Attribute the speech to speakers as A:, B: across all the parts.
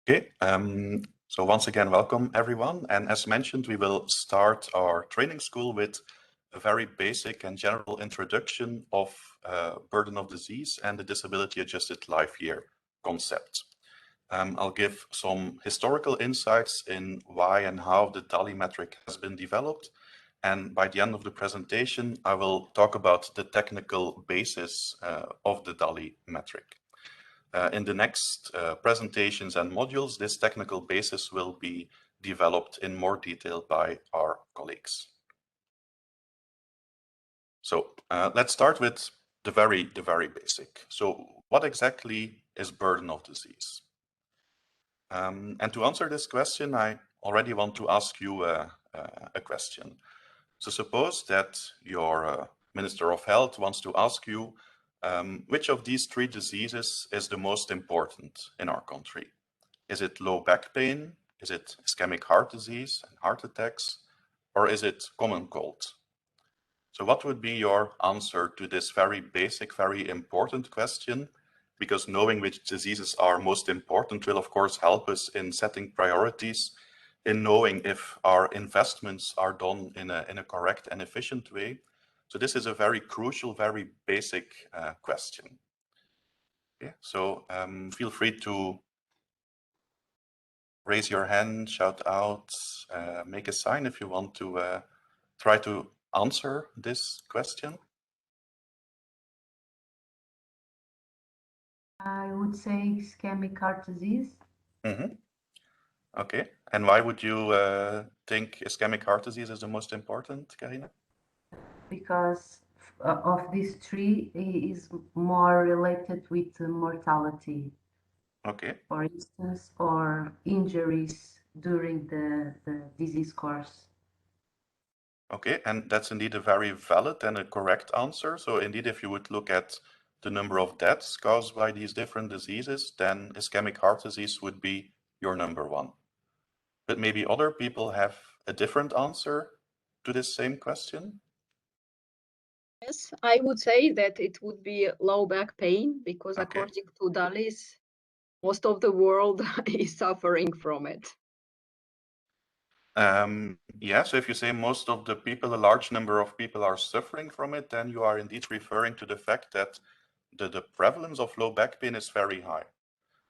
A: Okay, so once again, welcome everyone. And as mentioned, we will start our training school with a very basic and general introduction of burden of disease and the disability adjusted life year concept. I'll give some historical insights in why and how the DALY metric has been developed. And by the end of the presentation, I will talk about the technical basis of the DALY metric. In the next presentations and modules, this technical basis will be developed in more detail by our colleagues. So let's start with the very basic. So what exactly is burden of disease? And to answer this question, I already want to ask you a question. So suppose that your Minister of Health wants to ask you, which of these three diseases is the most important in our country? Is it low back pain? Is it ischemic heart disease and heart attacks? Or is it common cold? So what would be your answer to this very basic, very important question? Because knowing which diseases are most important will, of course, help us in setting priorities, in knowing if our investments are done in a correct and efficient way. So this is a very crucial, very basic question. Okay, so feel free to raise your hand, shout out, make a sign if you want to try to answer this question.
B: I would say ischemic heart disease.
A: Okay, and why would you think ischemic heart disease is the most important, Karina?
B: Because of these three is more related with mortality.
A: Okay.
B: For instance, or injuries during the disease course.
A: Okay, and that's indeed a very valid and a correct answer. So indeed, if you would look at the number of deaths caused by these different diseases, then ischemic heart disease would be your number one. But maybe other people have a different answer to this same question?
C: Yes, I would say that it would be low back pain because according to DALYs, most of the world is suffering from it.
A: Yeah, so if you say most of the people, a large number of people are suffering from it, then you are indeed referring to the fact that the prevalence of low back pain is very high.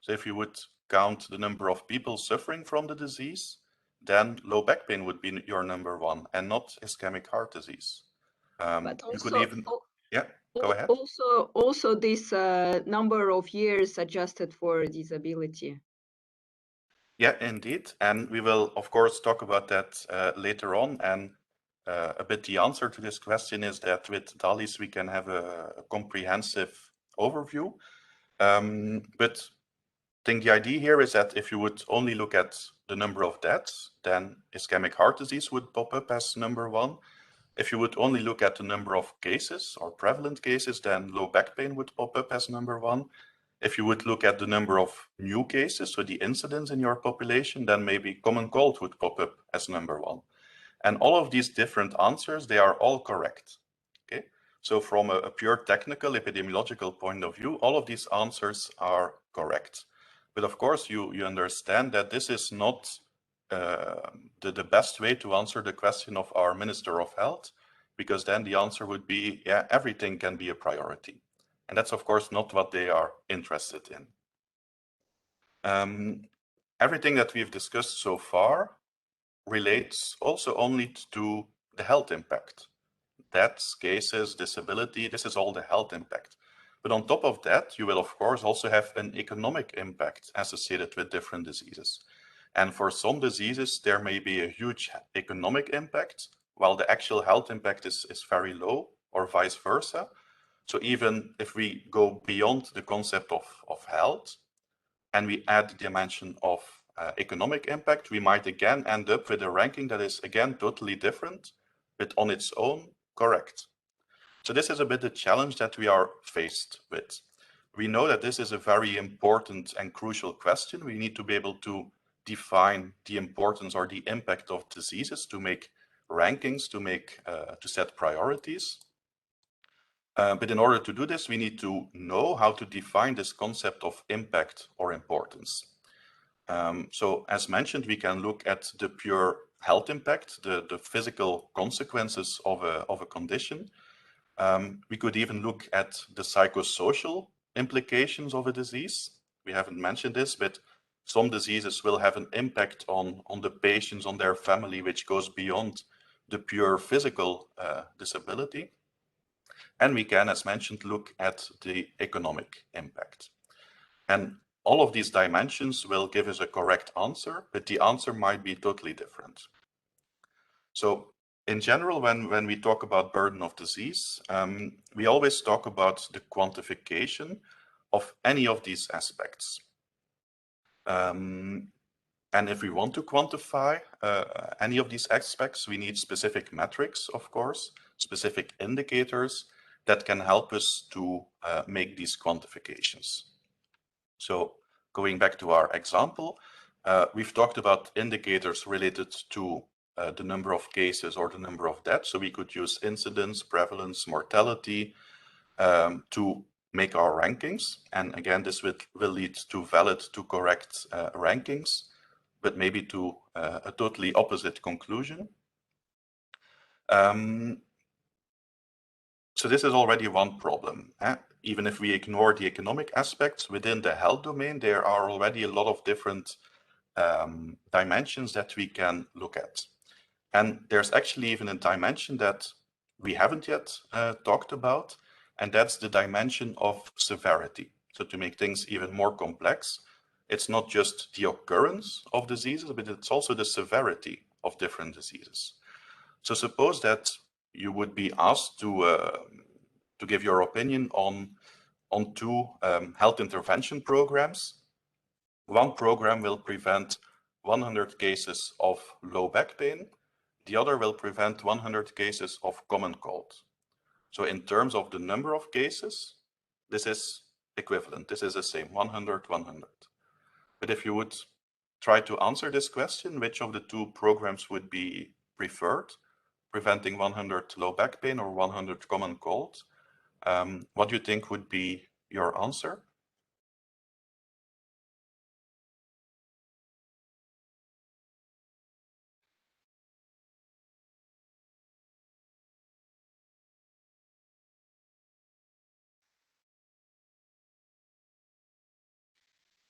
A: So if you would count the number of people suffering from the disease, then low back pain would be your number one and not ischemic heart disease.
C: But also,
A: you could even, yeah, go ahead.
C: Also this number of years adjusted for disability.
A: Yeah, indeed. And we will, of course, talk about that later on. And a bit the answer to this question is that with DALYs, we can have a comprehensive overview. But I think the idea here is that if you would only look at the number of deaths, then ischemic heart disease would pop up as number one. If you would only look at the number of cases or prevalent cases, then low back pain would pop up as number one. If you would look at the number of new cases, so the incidence in your population, then maybe common cold would pop up as number one. And all of these different answers, they are all correct. Okay, so from a pure technical epidemiological point of view, all of these answers are correct. But of course, you understand that this is not the best way to answer the question of our Minister of Health, because then the answer would be, yeah, everything can be a priority. And that's, of course, not what they are interested in. Everything that we've discussed so far relates also only to the health impact. Deaths, cases, disability, this is all the health impact. But on top of that, you will, of course, also have an economic impact associated with different diseases. And for some diseases, there may be a huge economic impact, while the actual health impact is very low, or vice versa. So even if we go beyond the concept of health and we add the dimension of economic impact, we might again end up with a ranking that is again totally different, but on its own correct. So this is a bit the challenge that we are faced with. We know that this is a very important and crucial question. We need to be able to define the importance or the impact of diseases to make rankings, to set priorities. But in order to do this, we need to know how to define this concept of impact or importance. So as mentioned, we can look at the pure health impact, the physical consequences of a condition. We could even look at the psychosocial implications of a disease. We haven't mentioned this, but some diseases will have an impact on the patients, on their family, which goes beyond the pure physical disability. And we can, as mentioned, look at the economic impact. And all of these dimensions will give us a correct answer, but the answer might be totally different. So in general, when we talk about burden of disease, we always talk about the quantification of any of these aspects. And if we want to quantify any of these aspects, we need specific metrics, of course, specific indicators that can help us to make these quantifications. So going back to our example, we've talked about indicators related to the number of cases or the number of deaths. So we could use incidence, prevalence, mortality to make our rankings. And again, this will lead to valid, to correct rankings, but maybe to a totally opposite conclusion. So this is already one problem. Even if we ignore the economic aspects within the health domain, there are already a lot of different dimensions that we can look at. And there's actually even a dimension that we haven't yet talked about, and that's the dimension of severity. So to make things even more complex, it's not just the occurrence of diseases, but it's also the severity of different diseases. So suppose that you would be asked to give your opinion on two health intervention programs. One program will prevent 100 cases of low back pain. The other will prevent 100 cases of common cold. So in terms of the number of cases, this is equivalent. This is the same, 100, 100. But if you would try to answer this question, which of the two programs would be preferred, preventing 100 low back pain or 100 common cold, what do you think would be your answer?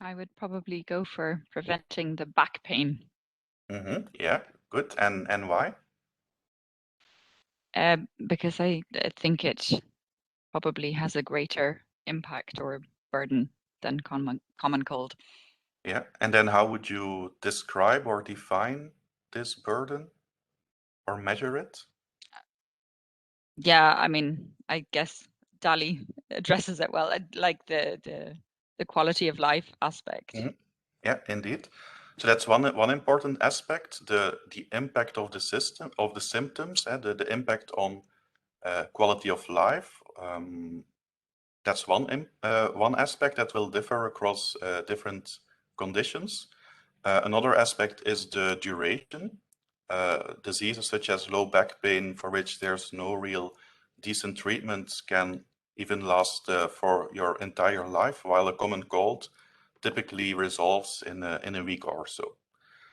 D: I would probably go for preventing the back pain.
A: Yeah, good. And why?
D: Because I think it probably has a greater impact or burden than common cold.
A: Yeah, and then how would you describe or define this burden or measure it?
D: Yeah, I mean, I guess DALY addresses it well, like the quality of life aspect.
A: Yeah, indeed. So that's one important aspect, the impact of the system, of the symptoms, the impact on quality of life. That's one aspect that will differ across different conditions. Another aspect is the duration. Diseases such as low back pain, for which there's no real decent treatment, can even last for your entire life, while a common cold typically resolves in a week or so.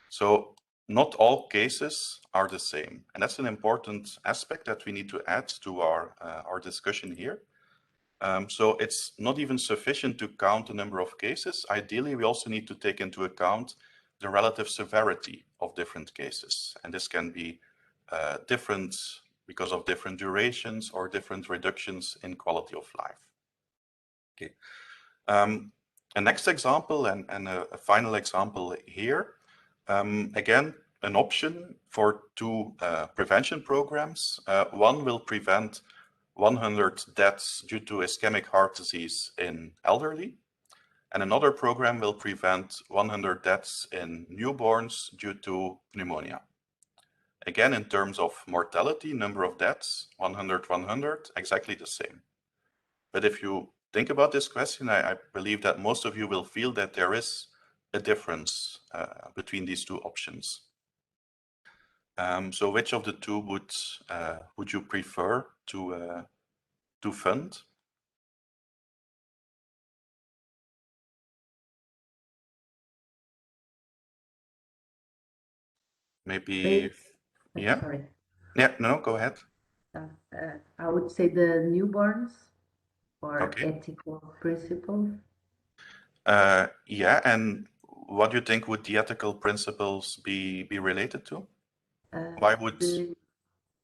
A: So not all cases are the same, and that's an important aspect that we need to add to our discussion here. So it's not even sufficient to count the number of cases. Ideally, we also need to take into account the relative severity of different cases. And this can be different because of different durations or different reductions in quality of life. Okay. A next example and a final example here. Again, an option for two prevention programs. One will prevent 100 deaths due to ischemic heart disease in elderly, and another program will prevent 100 deaths in newborns due to pneumonia. Again, in terms of mortality, number of deaths, 100, 100, exactly the same. But if you think about this question, I believe that most of you will feel that there is a difference between these two options. So which of the two would you prefer to fund? maybe, yeah?
B: Sorry.
A: Yeah, no, go ahead.
B: I would say the newborns or
A: Okay.
B: ethical principles.
A: Yeah, and what do you think would the ethical principles be related to? Why would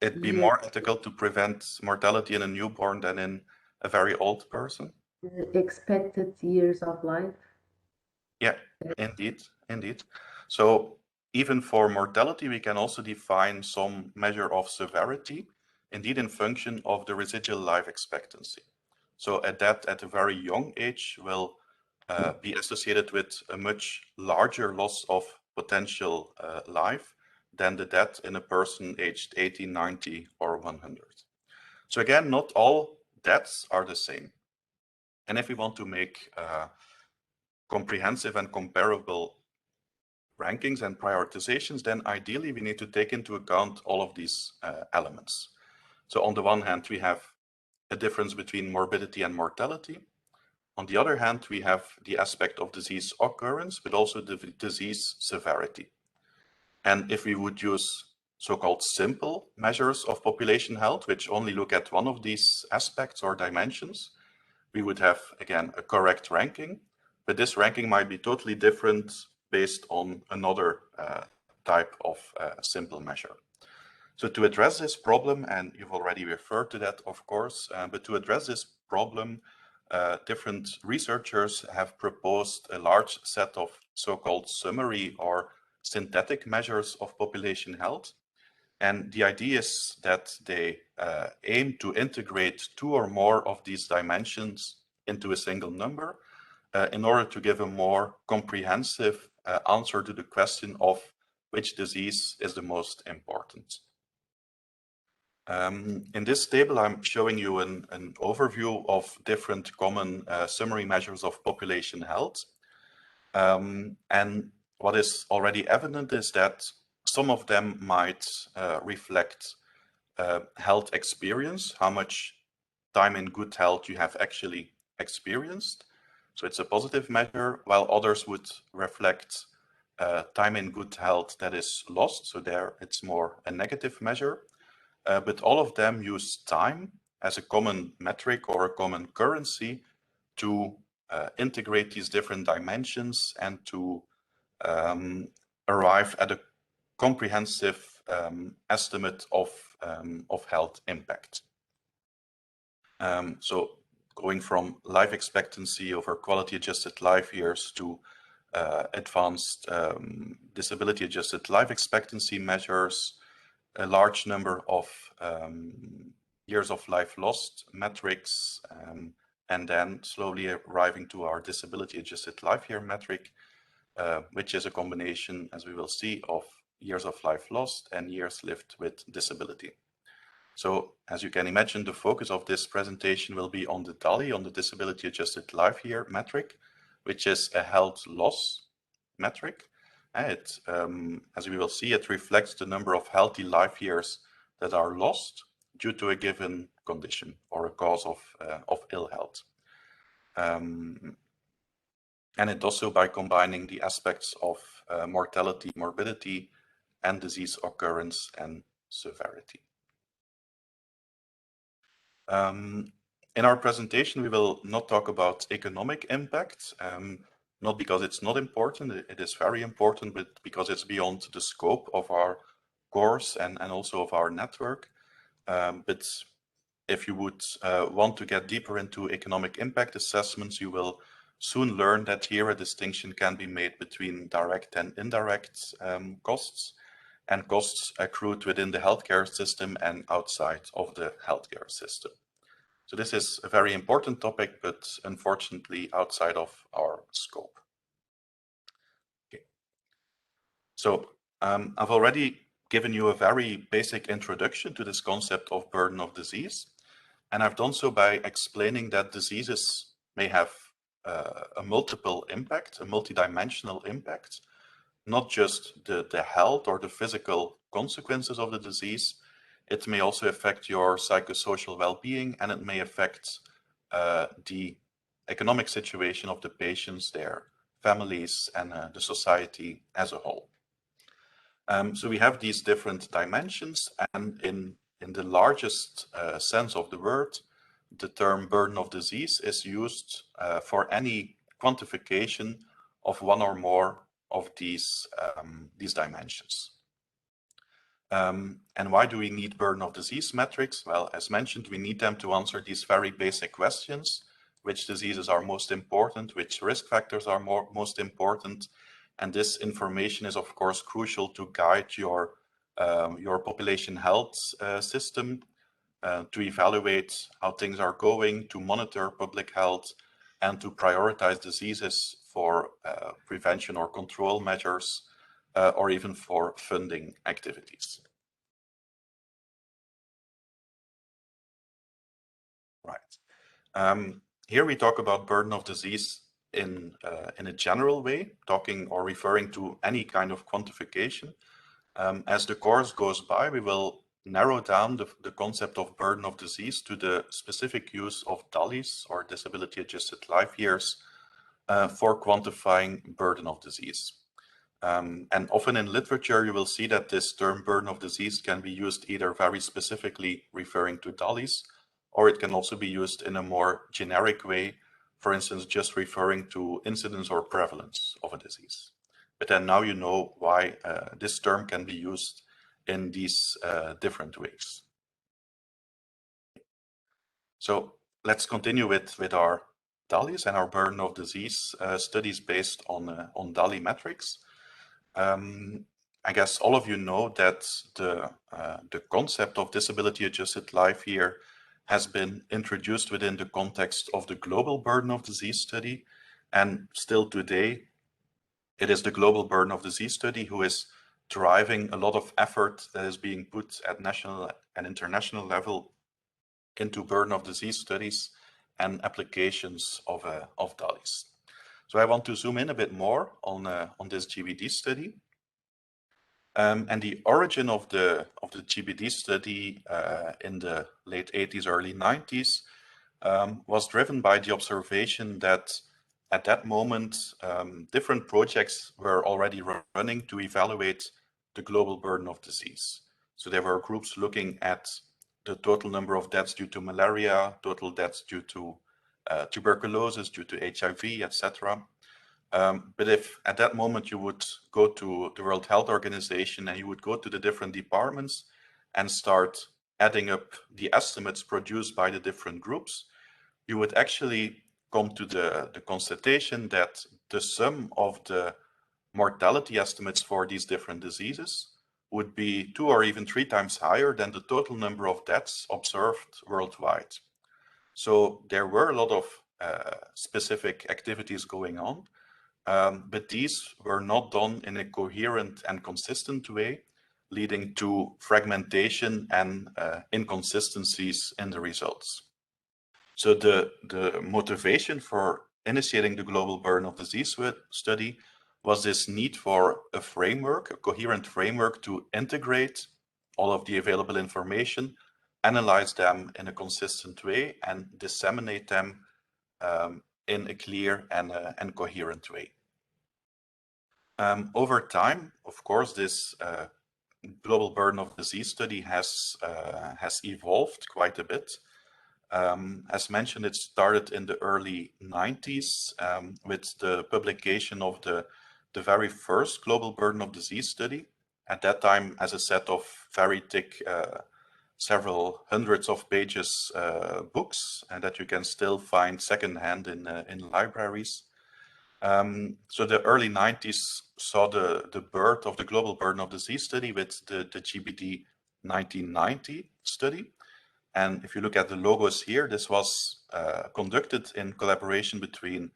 A: it be more ethical to prevent mortality in a newborn than in a very old person?
B: The expected years of life.
A: Yeah, indeed. So even for mortality, we can also define some measure of severity, indeed in function of the residual life expectancy. So at a very young age will be associated with a much larger loss of potential life than the death in a person aged 80, 90, or 100. So again, not all deaths are the same. And if we want to make comprehensive and comparable rankings and prioritizations, then ideally we need to take into account all of these elements. So on the one hand, we have a difference between morbidity and mortality. On the other hand, we have the aspect of disease occurrence, but also the disease severity. And if we would use so-called simple measures of population health, which only look at one of these aspects or dimensions, we would have, again, a correct ranking, but this ranking might be totally different based on another type of simple measure. So to address this problem, and you've already referred to that, of course, but to address this problem, different researchers have proposed a large set of so-called summary or synthetic measures of population health. And the idea is that they aim to integrate two or more of these dimensions into a single number in order to give a more comprehensive answer to the question of which disease is the most important. In this table, I'm showing you an overview of different common summary measures of population health. And what is already evident is that some of them might reflect health experience, how much time in good health you have actually experienced. So it's a positive measure, while others would reflect time in good health that is lost. So there it's more a negative measure. But all of them use time as a common metric or a common currency to integrate these different dimensions and to arrive at a comprehensive estimate of health impact. So going from life expectancy over quality adjusted life years to advanced disability adjusted life expectancy measures, a large number of years of life lost metrics, and then slowly arriving to our disability adjusted life year metric, which is a combination, as we will see, of years of life lost and years lived with disability. So as you can imagine, the focus of this presentation will be on the DALY, on the disability adjusted life year metric, which is a health loss metric. It, as we will see, it reflects the number of healthy life years that are lost due to a given condition or a cause of ill health. And it also by combining the aspects of mortality, morbidity, and disease occurrence and severity. In our presentation, we will not talk about economic impact, not because it's not important, it is very important, but because it's beyond the scope of our course and also of our network. But if you would want to get deeper into economic impact assessments, you will soon learn that here a distinction can be made between direct and indirect costs, and costs accrued within the healthcare system and outside of the healthcare system. So this is a very important topic, but unfortunately outside of our scope. Okay. So I've already given you a very basic introduction to this concept of burden of disease. And I've done so by explaining that diseases may have a multiple impact, a multidimensional impact, not just the health or the physical consequences of the disease. It may also affect your psychosocial well-being, and it may affect the economic situation of the patients, their families, and the society as a whole. So we have these different dimensions, and in the largest sense of the word, the term burden of disease is used for any quantification of one or more of these dimensions. And why do we need burden of disease metrics? Well, as mentioned, we need them to answer these very basic questions. Which diseases are most important? Which risk factors are most important? And this information is, of course, crucial to guide your population health system, to evaluate how things are going, to monitor public health, and to prioritize diseases for prevention or control measures, or even for funding activities. Right. Here we talk about burden of disease in a general way, talking or referring to any kind of quantification. As the course goes by, we will narrow down the concept of burden of disease to the specific use of DALYs, or disability adjusted life years, for quantifying burden of disease. And often in literature, you will see that this term burden of disease can be used either very specifically referring to DALYs, or it can also be used in a more generic way, for instance, just referring to incidence or prevalence of a disease. But then now you know why this term can be used in these different ways. So let's continue with our DALYs and our burden of disease studies based on DALY metrics. I guess all of you know that the concept of disability adjusted life year has been introduced within the context of the global burden of disease study. And still today, it is the global burden of disease study who is driving a lot of effort that is being put at national and international level into burden of disease studies and applications of DALYs. So I want to zoom in a bit more on this GBD study. And the origin of the GBD study in the late 80s, early 90s was driven by the observation that at that moment, different projects were already running to evaluate the global burden of disease. So there were groups looking at the total number of deaths due to malaria, total deaths due to tuberculosis, due to HIV, etc. But if at that moment you would go to the World Health Organization and you would go to the different departments and start adding up the estimates produced by the different groups, you would actually come to the constatation that the sum of the mortality estimates for these different diseases would be 2 or even 3 times higher than the total number of deaths observed worldwide. So there were a lot of specific activities going on, but these were not done in a coherent and consistent way, leading to fragmentation and inconsistencies in the results. So the motivation for initiating the global burden of disease study was this need for a framework, a coherent framework to integrate all of the available information, analyze them in a consistent way, and disseminate them in a clear and coherent way. Over time, of course, this global burden of disease study has evolved quite a bit. As mentioned, it started in the early 90s with the publication of the very first global burden of disease study. At that time, as a set of very thick, several hundreds of pages books, and that you can still find secondhand in libraries. So the early 90s saw the birth of the global burden of disease study with the GBD 1990 study. And if you look at the logos here, this was conducted in collaboration between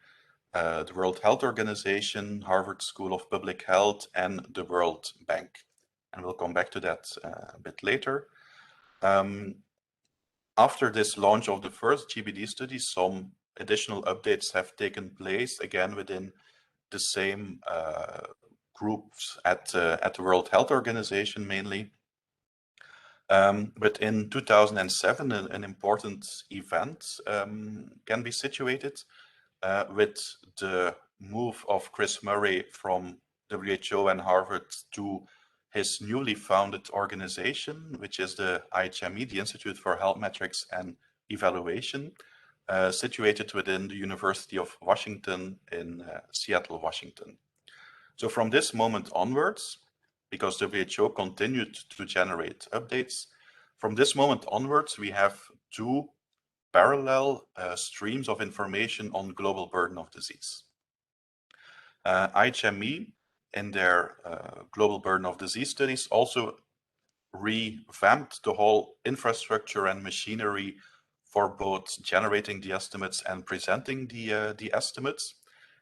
A: the World Health Organization, Harvard School of Public Health, and the World Bank. And we'll come back to that a bit later. After this launch of the first GBD study, some additional updates have taken place, again within the same groups at the World Health Organization mainly. But in 2007, an important event can be situated with the move of Chris Murray from WHO and Harvard to his newly founded organization, which is the IHME, the Institute for Health Metrics and Evaluation, situated within the University of Washington in Seattle, Washington. So from this moment onwards, because WHO continued to generate updates, from this moment onwards, we have two parallel streams of information on global burden of disease. IHME, in their global burden of disease studies, also revamped the whole infrastructure and machinery for both generating the estimates and presenting the estimates.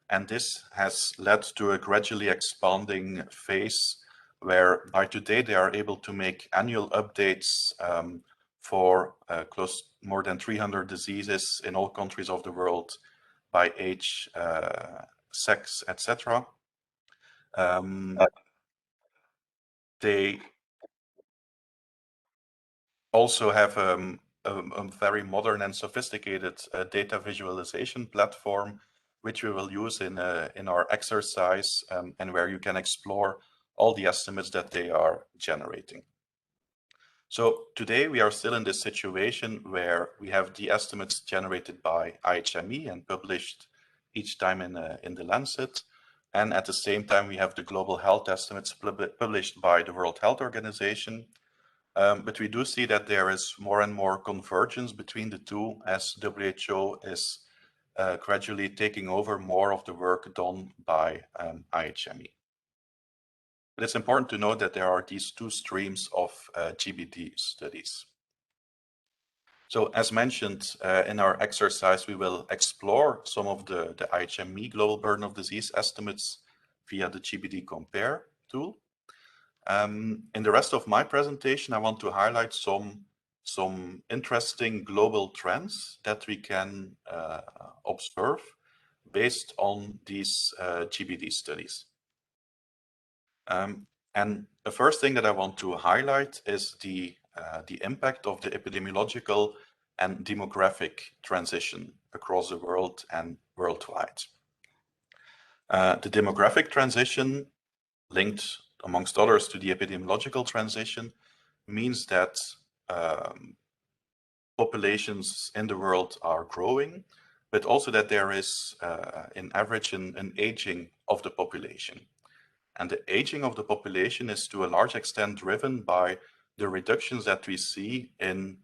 A: And this has led to a gradually expanding phase where by today they are able to make annual updates for more than 300 diseases in all countries of the world by age, sex, etc. They also have a very modern and sophisticated data visualization platform, which we will use in our exercise and where you can explore all the estimates that they are generating. So today we are still in this situation where we have the estimates generated by IHME and published each time in the Lancet. And at the same time, we have the global health estimates published by the World Health Organization. But we do see that there is more and more convergence between the two as WHO is gradually taking over more of the work done by IHME. But it's important to note that there are these two streams of GBD studies. So as mentioned in our exercise, we will explore some of the IHME global burden of disease estimates via the GBD compare tool. In the rest of my presentation, I want to highlight some interesting global trends that we can observe based on these GBD studies. And the first thing that I want to highlight is the impact of the epidemiological and demographic transition across the world and worldwide. The demographic transition, linked amongst others to the epidemiological transition, means that populations in the world are growing, but also that there is, in average, an aging of the population. And the aging of the population is to a large extent driven by the reductions that we see in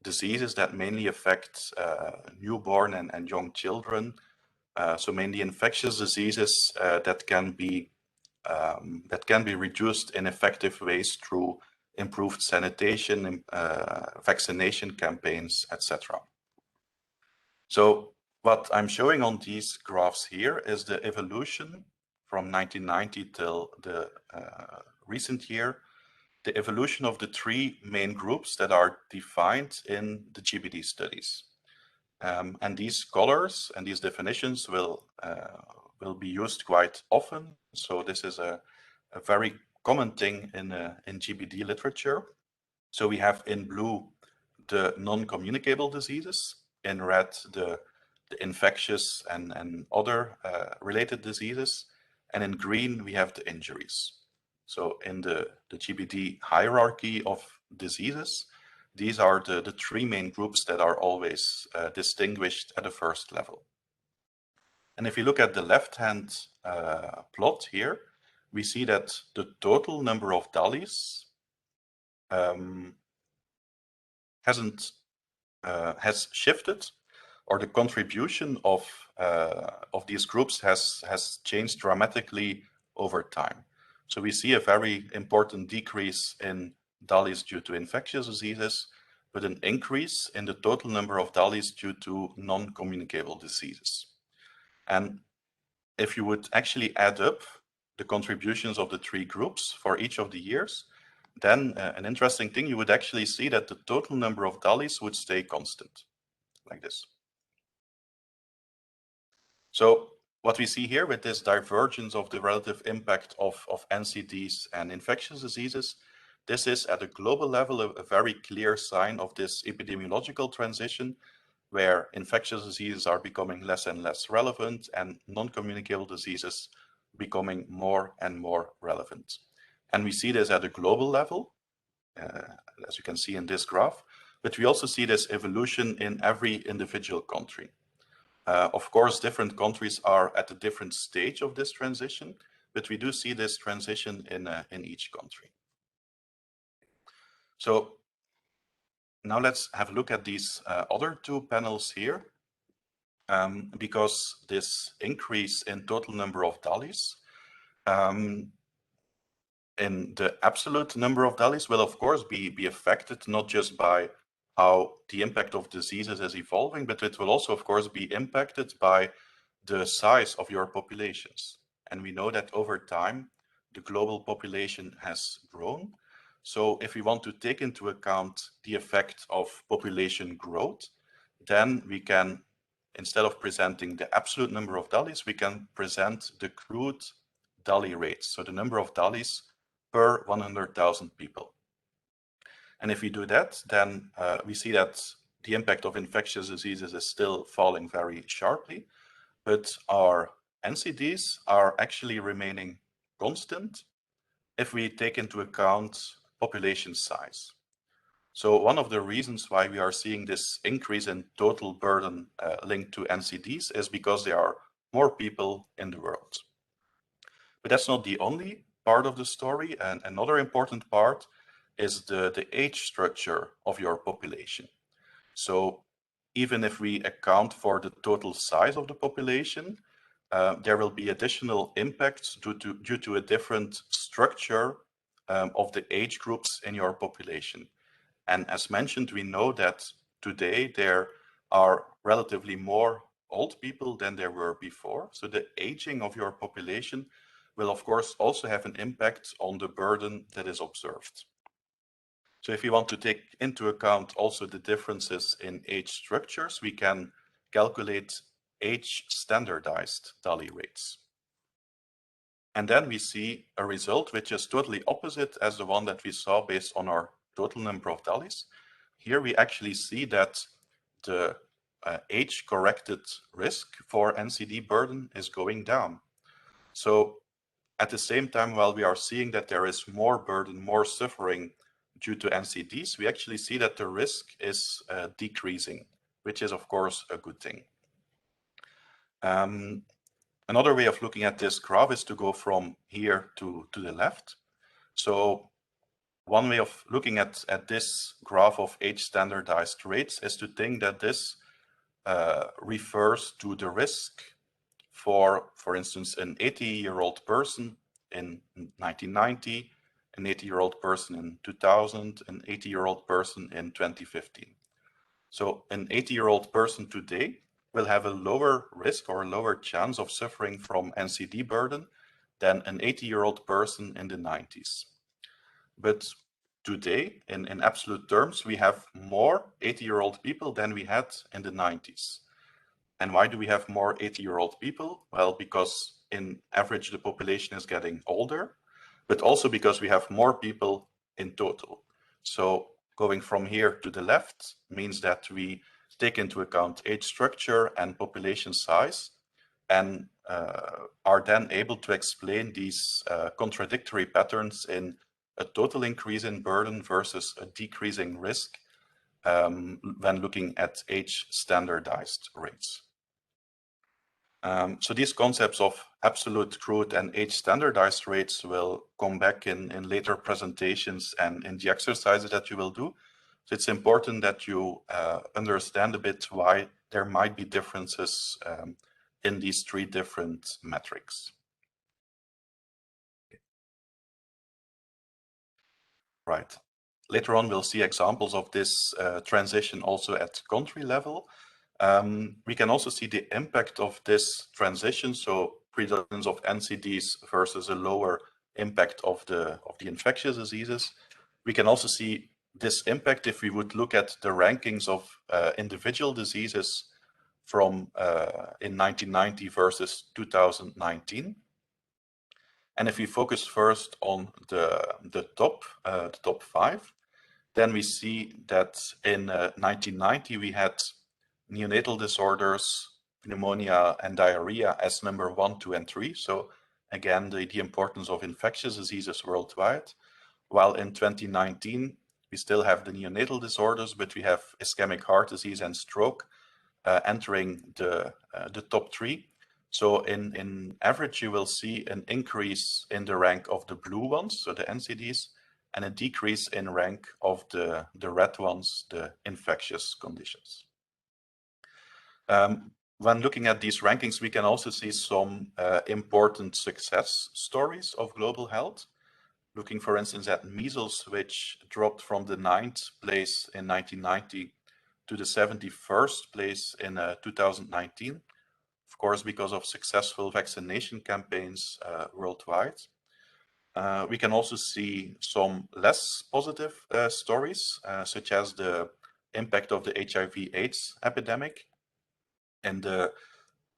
A: diseases that mainly affect newborn and young children. So mainly infectious diseases that can be reduced in effective ways through improved sanitation, vaccination campaigns, etc. So what I'm showing on these graphs here is the evolution from 1990 till the recent year, the evolution of the three main groups that are defined in the GBD studies. And these colors and these definitions will be used quite often. So this is a very common thing in GBD literature. So we have in blue the non-communicable diseases, in red the infectious and other related diseases, and in green we have the injuries. So in the GBD hierarchy of diseases, these are the three main groups that are always distinguished at the first level. And if you look at the left-hand plot here, we see that the total number of DALYs has shifted, or the contribution of these groups has changed dramatically over time. So we see a very important decrease in DALYs due to infectious diseases, but an increase in the total number of DALYs due to non-communicable diseases. And if you would actually add up the contributions of the three groups for each of the years, then an interesting thing, you would actually see that the total number of DALYs would stay constant, like this. So what we see here with this divergence of the relative impact of NCDs and infectious diseases, this is at a global level a very clear sign of this epidemiological transition, where infectious diseases are becoming less and less relevant and non-communicable diseases becoming more and more relevant. And we see this at a global level, as you can see in this graph, but we also see this evolution in every individual country. Of course, different countries are at a different stage of this transition, but we do see this transition in each country. So now let's have a look at these other two panels here, because this increase in total number of DALYs in the absolute number of DALYs will of course be affected not just by how the impact of diseases is evolving, but it will also of course be impacted by the size of your populations. And we know that over time, the global population has grown. So if we want to take into account the effect of population growth, then we can, instead of presenting the absolute number of DALYs, we can present the crude DALY rates. So the number of DALYs per 100,000 people. And if we do that, then we see that the impact of infectious diseases is still falling very sharply, but our NCDs are actually remaining constant if we take into account population size. So one of the reasons why we are seeing this increase in total burden linked to NCDs is because there are more people in the world. But that's not the only part of the story. And another important part is the age structure of your population. So even if we account for the total size of the population, there will be additional impacts due to a different structure of the age groups in your population. And as mentioned, we know that today there are relatively more old people than there were before. So the aging of your population will of course also have an impact on the burden that is observed. So if you want to take into account also the differences in age structures, we can calculate age standardized DALY rates. And then we see a result which is totally opposite as the one that we saw based on our total number of DALYs. Here we actually see that the age-corrected risk for NCD burden is going down. So at the same time, while we are seeing that there is more burden, more suffering due to NCDs, we actually see that the risk is decreasing, which is of course a good thing. Another way of looking at this graph is to go from here to the left. So one way of looking at this graph of age standardized rates is to think that this refers to the risk for instance, an 80-year-old person in 1990, an 80-year-old person in 2000, an 80-year-old person in 2015. So an 80-year-old person today will have a lower risk or a lower chance of suffering from NCD burden than an 80-year-old person in the 90s. But today, in absolute terms, we have more 80-year-old people than we had in the 90s. And why do we have more 80-year-old people? Well, because in average, the population is getting older, but also because we have more people in total. So going from here to the left means that we take into account age structure and population size and are then able to explain these contradictory patterns in a total increase in burden versus a decreasing risk when looking at age standardized rates. So these concepts of absolute crude and age standardized rates will come back in later presentations and in the exercises that you will do. So it's important that you understand a bit why there might be differences in these three different metrics. Right. Later on, we'll see examples of this transition also at country level. We can also see the impact of this transition, so predominance of NCDs versus a lower impact of the infectious diseases. We can also see this impact if we would look at the rankings of individual diseases from in 1990 versus 2019. And if we focus first on the top five, then we see that in 1990 we had neonatal disorders, pneumonia, and diarrhea as number 1, 2, and 3. So again, the importance of infectious diseases worldwide. While in 2019, we still have the neonatal disorders, but we have ischemic heart disease and stroke entering the top three. So in average, you will see an increase in the rank of the blue ones, so the NCDs, and a decrease in rank of the red ones, the infectious conditions. When looking at these rankings, we can also see some important success stories of global health. Looking, for instance, at measles, which dropped from the 9th place in 1990 to the 71st place in 2019, of course, because of successful vaccination campaigns worldwide. We can also see some less positive stories, such as the impact of the HIV/AIDS epidemic. In the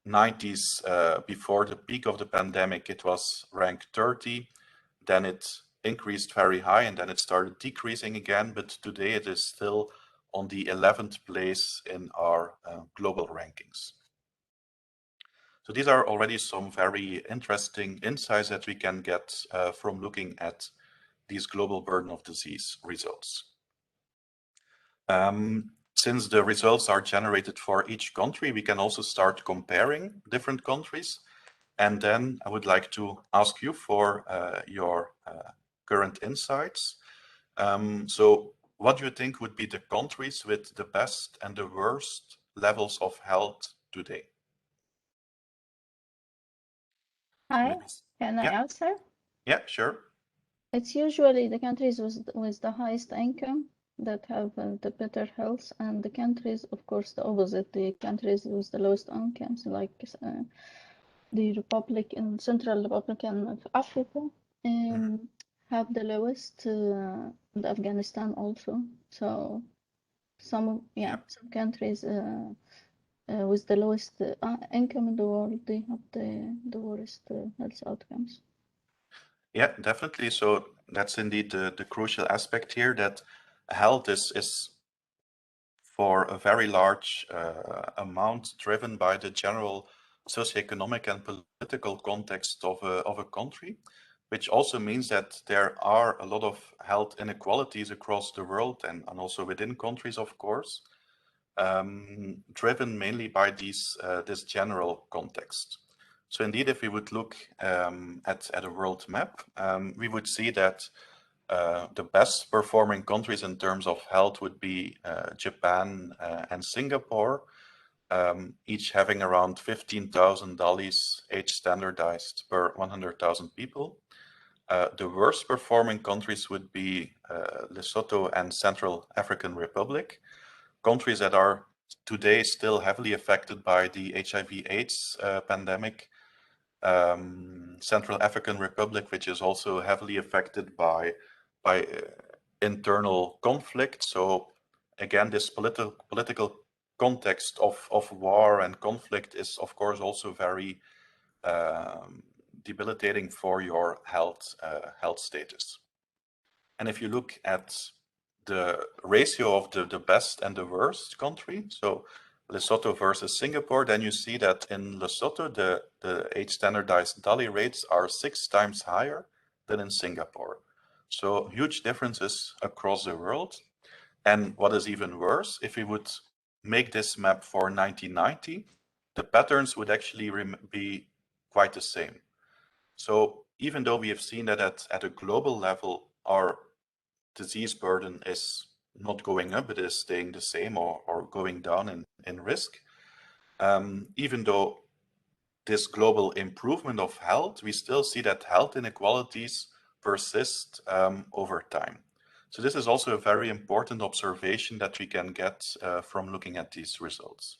A: 90s, before the peak of the pandemic, it was ranked 30. Then it increased very high, and then it started decreasing again. But today it is still on the 11th place in our global rankings. So these are already some very interesting insights that we can get from looking at these global burden of disease results. Since the results are generated for each country, we can also start comparing different countries. And then I would like to ask you for your current insights. So what do you think would be the countries with the best and the worst levels of health today?
E: Hi, can I answer?
A: Yeah, sure.
E: It's usually the countries with the highest income that have the better health, and the countries, of course, the opposite, the countries with the lowest incomes, like the Republic in Central Republican of Africa, have the lowest, and Afghanistan also. So some countries with the lowest income in the world, they have the worst health outcomes.
A: Yeah, definitely. So that's indeed the crucial aspect here, that health is for a very large amount driven by the general socioeconomic and political context of a country, which also means that there are a lot of health inequalities across the world and also within countries, of course, driven mainly by this general context. So indeed, if we would look at a world map, we would see that the best performing countries in terms of health would be Japan and Singapore, each having around 15,000 DALYs age standardized per 100,000 people. The worst performing countries would be Lesotho and Central African Republic, countries that are today still heavily affected by the HIV/AIDS pandemic. Central African Republic, which is also heavily affected by internal conflict. So again, this political context of war and conflict is, of course, also very debilitating for your health status. And if you look at the ratio of the best and the worst country, so Lesotho versus Singapore, then you see that in Lesotho, the age standardized DALY rates are 6 times higher than in Singapore. So huge differences across the world. And what is even worse, if we would make this map for 1990, the patterns would actually be quite the same. So even though we have seen that at a global level, our disease burden is not going up, it is staying the same or going down in risk. Even though this global improvement of health, we still see that health inequalities persist over time. So this is also a very important observation that we can get from looking at these results.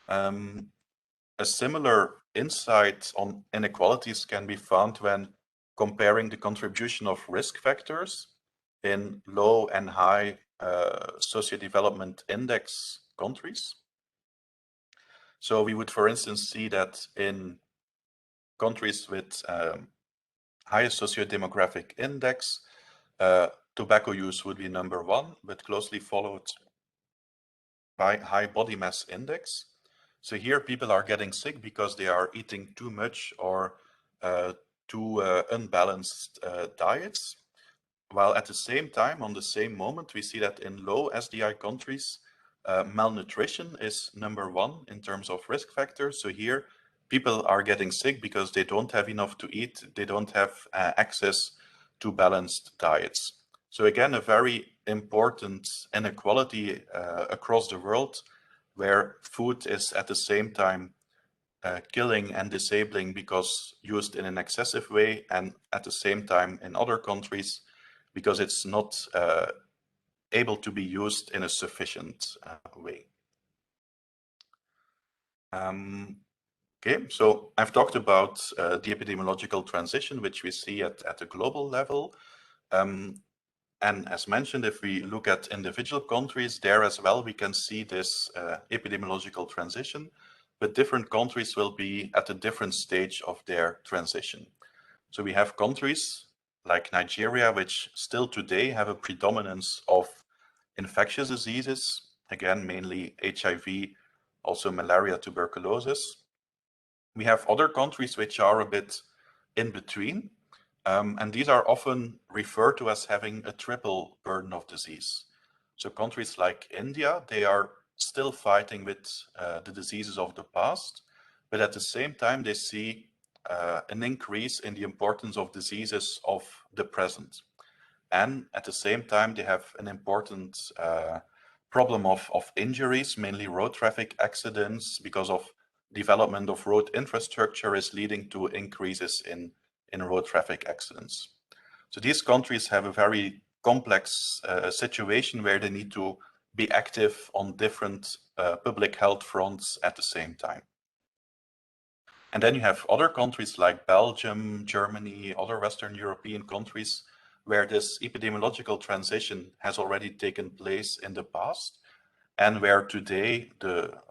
A: A similar insight on inequalities can be found when comparing the contribution of risk factors in low and high socio-development index countries. So we would, for instance, see that in countries with highest socio-demographic index, tobacco use would be number 1, but closely followed by high body mass index. So here people are getting sick because they are eating too much or to unbalanced diets, while at the same time, on the same moment, we see that in low SDI countries, malnutrition is #1 in terms of risk factors. So here, people are getting sick because they don't have enough to eat, they don't have access to balanced diets. So again, a very important inequality across the world, where food is at the same time killing and disabling because used in an excessive way, and at the same time in other countries because it's not able to be used in a sufficient way. Okay, so I've talked about the epidemiological transition, which we see at a global level. And as mentioned, if we look at individual countries, there as well, we can see this epidemiological transition, but different countries will be at a different stage of their transition. So we have countries like Nigeria, which still today have a predominance of infectious diseases, again, mainly HIV, also malaria, tuberculosis. We have other countries which are a bit in between, and these are often referred to as having a triple burden of disease. So countries like India, they are still fighting with the diseases of the past, but at the same time, they see an increase in the importance of diseases of the present. And at the same time, they have an important problem of injuries, mainly road traffic accidents, because of development of road infrastructure is leading to increases in road traffic accidents. So these countries have a very complex situation where they need to be active on different public health fronts at the same time. And then you have other countries like Belgium, Germany, other Western European countries where this epidemiological transition has already taken place in the past, and where today the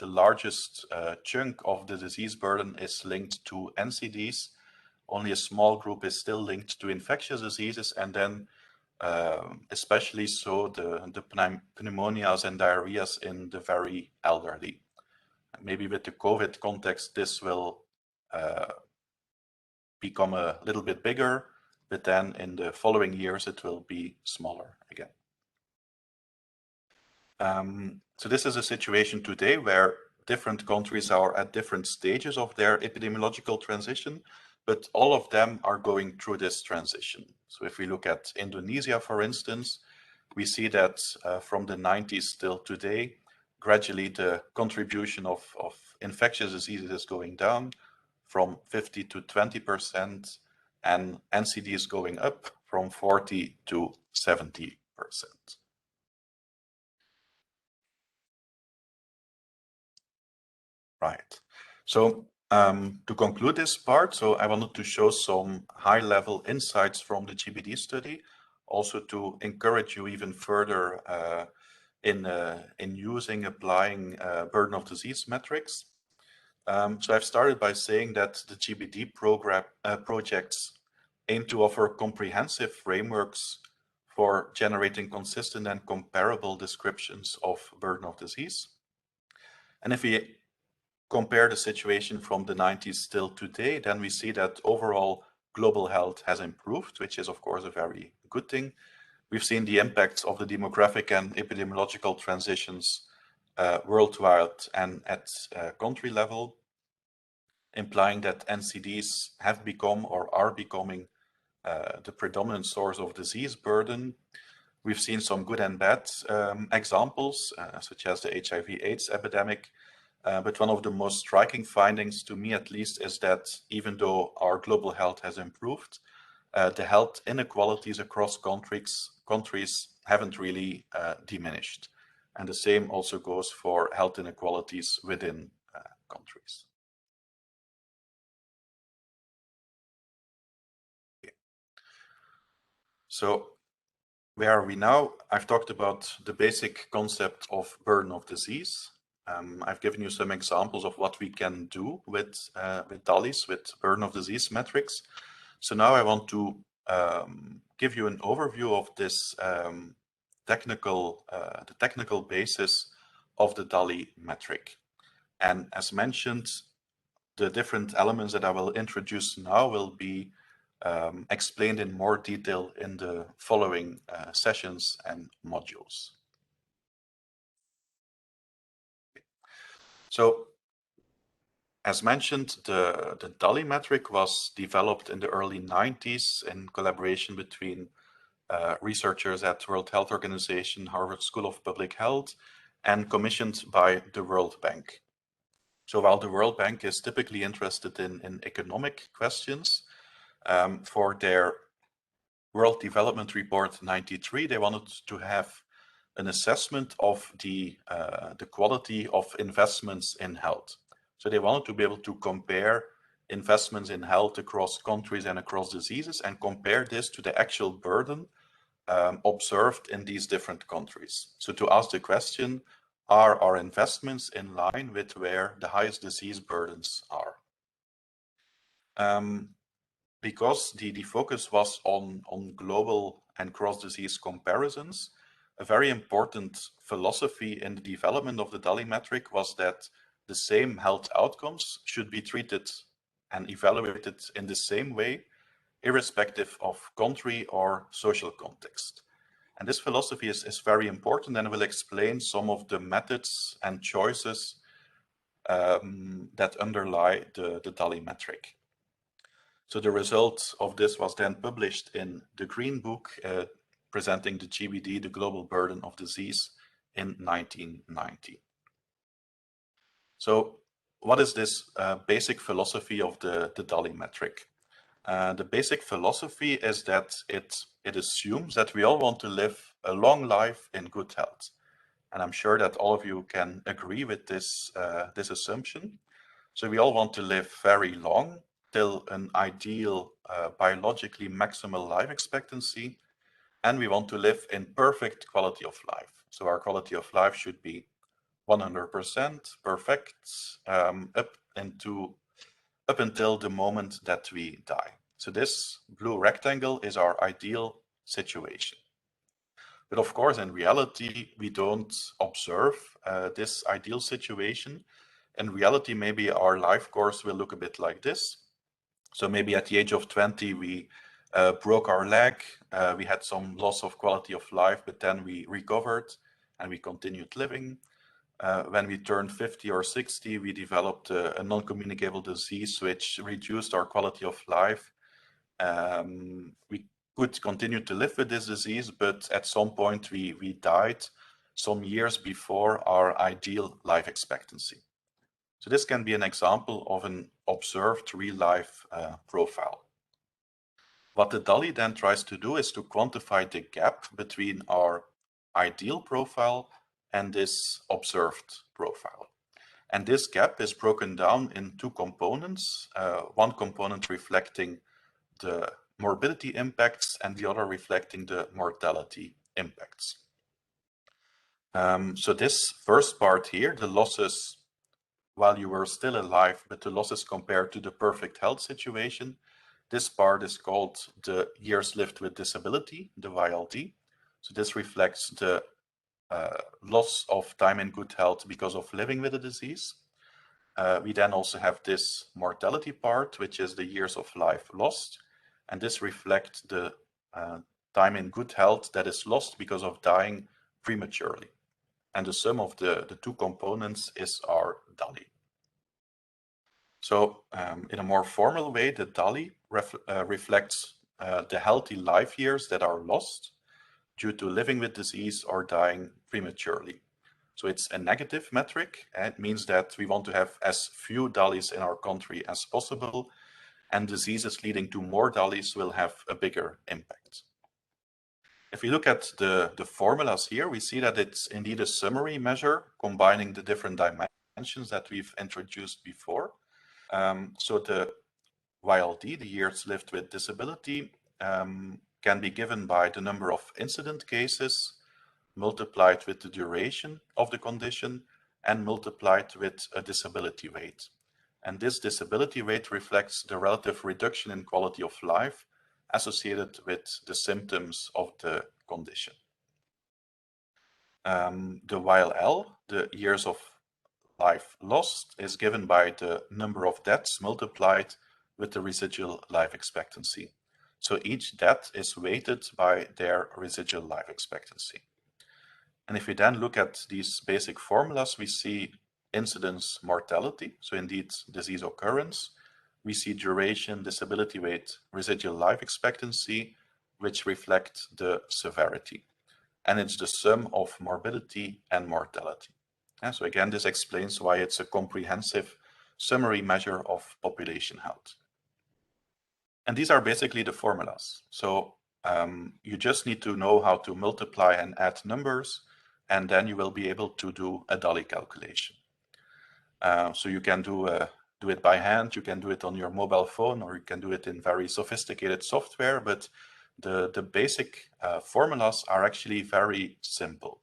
A: largest chunk of the disease burden is linked to NCDs. Only a small group is still linked to infectious diseases, and then especially so the pneumonias and diarrheas in the very elderly. Maybe with the COVID context, this will become a little bit bigger, but then in the following years, it will be smaller again. So this is a situation today where different countries are at different stages of their epidemiological transition, but all of them are going through this transition. So if we look at Indonesia, for instance, we see that from the 90s till today, gradually the contribution of infectious diseases is going down from 50 to 20%, and NCD is going up from 40 to 70%. Right. So to conclude this part, so I wanted to show some high-level insights from the GBD study, also to encourage you even further in applying burden of disease metrics. So I've started by saying that the GBD program projects aim to offer comprehensive frameworks for generating consistent and comparable descriptions of burden of disease. And if we compare the situation from the 90s till today, then we see that overall global health has improved, which is of course a very good thing. We've seen the impacts of the demographic and epidemiological transitions worldwide and at country level, implying that NCDs have become or are becoming the predominant source of disease burden. We've seen some good and bad examples, such as the HIV/AIDS epidemic. But one of the most striking findings, to me at least, is that even though our global health has improved, the health inequalities across countries haven't really diminished. And the same also goes for health inequalities within countries. Okay. So where are we now? I've talked about the basic concept of burden of disease. I've given you some examples of what we can do with DALYs, with burden of disease metrics. So now I want to give you an overview of this the technical basis of the DALY metric. And as mentioned, the different elements that I will introduce now will be explained in more detail in the following sessions and modules. So, as mentioned, the DALY metric was developed in the early 90s in collaboration between researchers at World Health Organization, Harvard School of Public Health, and commissioned by the World Bank. So while the World Bank is typically interested in economic questions, for their World Development Report 93, they wanted to have an assessment of the quality of investments in health. So they wanted to be able to compare investments in health across countries and across diseases and compare this to the actual burden observed in these different countries. So to ask the question, are our investments in line with where the highest disease burdens are? Because the focus was on global and cross-disease comparisons, a very important philosophy in the development of the DALY metric was that the same health outcomes should be treated and evaluated in the same way, irrespective of country or social context. And this philosophy is very important, and I will explain some of the methods and choices that underlie the DALY metric. So the result of this was then published in the Green Book, presenting the GBD, the Global Burden of Disease, in 1990. So what is this basic philosophy of the DALY metric? The basic philosophy is that it assumes that we all want to live a long life in good health. And I'm sure that all of you can agree with this assumption. So we all want to live very long, till an ideal biologically maximal life expectancy, and we want to live in perfect quality of life. So our quality of life should be 100% perfect up until the moment that we die. So this blue rectangle is our ideal situation. But of course, in reality, we don't observe this ideal situation. In reality, maybe our life course will look a bit like this. So maybe at the age of 20, we broke our leg, we had some loss of quality of life, but then we recovered and we continued living. When we turned 50 or 60, we developed a non-communicable disease which reduced our quality of life. We could continue to live with this disease, but at some point we died some years before our ideal life expectancy. So this can be an example of an observed real-life profile. What the DALY then tries to do is to quantify the gap between our ideal profile and this observed profile. And this gap is broken down in two components, one component reflecting the morbidity impacts and the other reflecting the mortality impacts. So this first part here, the losses while you were still alive, but the losses compared to the perfect health situation, this part is called the years lived with disability, the YLD. So this reflects the loss of time in good health because of living with a disease. We then also have this mortality part, which is the years of life lost. And this reflects the time in good health that is lost because of dying prematurely. And the sum of the two components is our DALY. So in a more formal way, the DALY reflects the healthy life years that are lost due to living with disease or dying prematurely. So it's a negative metric, and it means that we want to have as few DALYs in our country as possible, and diseases leading to more DALYs will have a bigger impact. If we look at the formulas here, we see that it's indeed a summary measure combining the different dimensions that we've introduced before. So the YLD, the years lived with disability, can be given by the number of incident cases multiplied with the duration of the condition and multiplied with a disability rate. And this disability rate reflects the relative reduction in quality of life associated with the symptoms of the condition. The YLL, the years of life lost is given by the number of deaths multiplied with the residual life expectancy. So each death is weighted by their residual life expectancy. And if we then look at these basic formulas, we see incidence mortality, so indeed disease occurrence. We see duration, disability weight, residual life expectancy, which reflect the severity. And it's the sum of morbidity and mortality. And so again, this explains why it's a comprehensive summary measure of population health. And these are basically the formulas. So you just need to know how to multiply and add numbers, and then you will be able to do a DALY calculation. So you can do it by hand, you can do it on your mobile phone, or you can do it in very sophisticated software, but the basic formulas are actually very simple.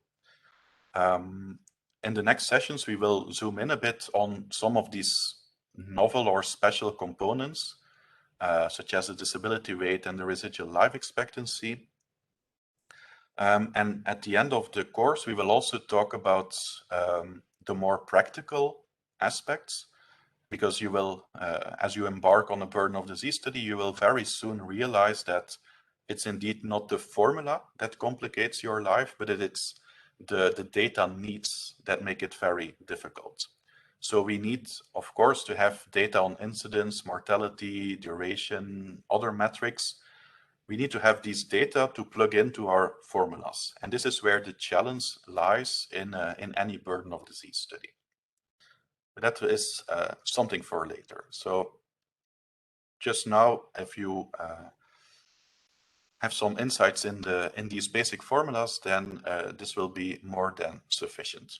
A: In the next sessions, we will zoom in a bit on some of these novel or special components, such as the disability rate and the residual life expectancy. And at the end of the course, we will also talk about the more practical aspects, because you will, as you embark on a burden of disease study, you will very soon realize that it's indeed not the formula that complicates your life, but it's the data needs that make it very difficult. So we need, of course, to have data on incidence, mortality, duration, other metrics. We need to have these data to plug into our formulas. And this is where the challenge lies in any burden of disease study. But that is something for later. So just now, if you have some insights in these basic formulas, then this will be more than sufficient.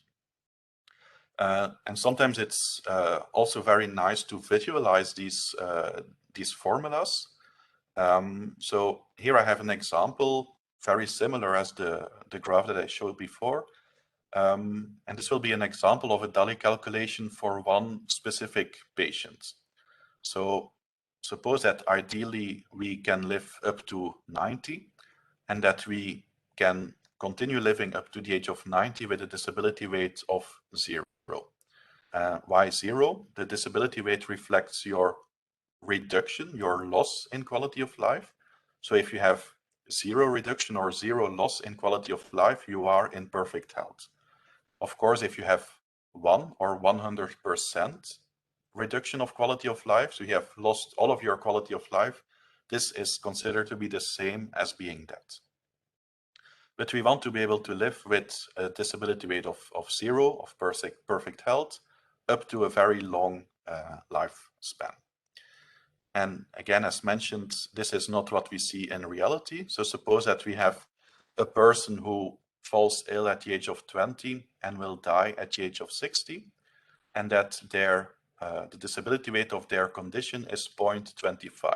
A: And sometimes it's also very nice to visualize these formulas. So here I have an example very similar as the graph that I showed before. And this will be an example of a DALY calculation for one specific patient. So suppose that ideally we can live up to 90 and that we can continue living up to the age of 90 with a disability rate of 0. Why 0? The disability rate reflects your reduction, your loss in quality of life. So if you have 0 reduction or 0 loss in quality of life, you are in perfect health. Of course, if you have 1 or 100% reduction of quality of life, so you have lost all of your quality of life, this is considered to be the same as being dead. But we want to be able to live with a disability rate of 0, of perfect health, up to a very long lifespan. And again, as mentioned, this is not what we see in reality. So suppose that we have a person who falls ill at the age of 20 and will die at the age of 60, and that the disability rate of their condition is 0.25.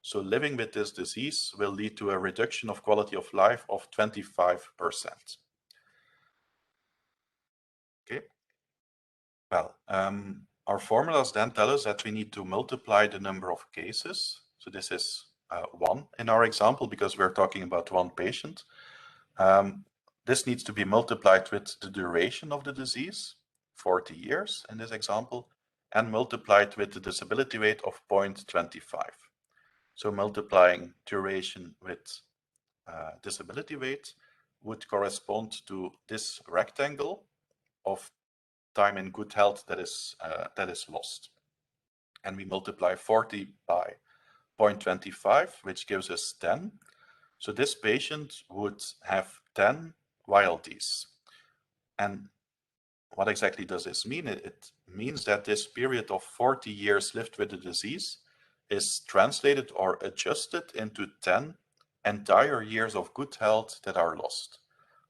A: So living with this disease will lead to a reduction of quality of life of 25%. Okay. Well, our formulas then tell us that we need to multiply the number of cases. So this is 1 in our example, because we're talking about one patient. This needs to be multiplied with the duration of the disease, 40 years in this example, and multiplied with the disability rate of 0.25. So multiplying duration with disability rate would correspond to this rectangle of time in good health that is lost. And we multiply 40 by 0.25, which gives us 10. So this patient would have 10 YLDs. And what exactly does this mean? It means that this period of 40 years lived with the disease is translated or adjusted into 10 entire years of good health that are lost.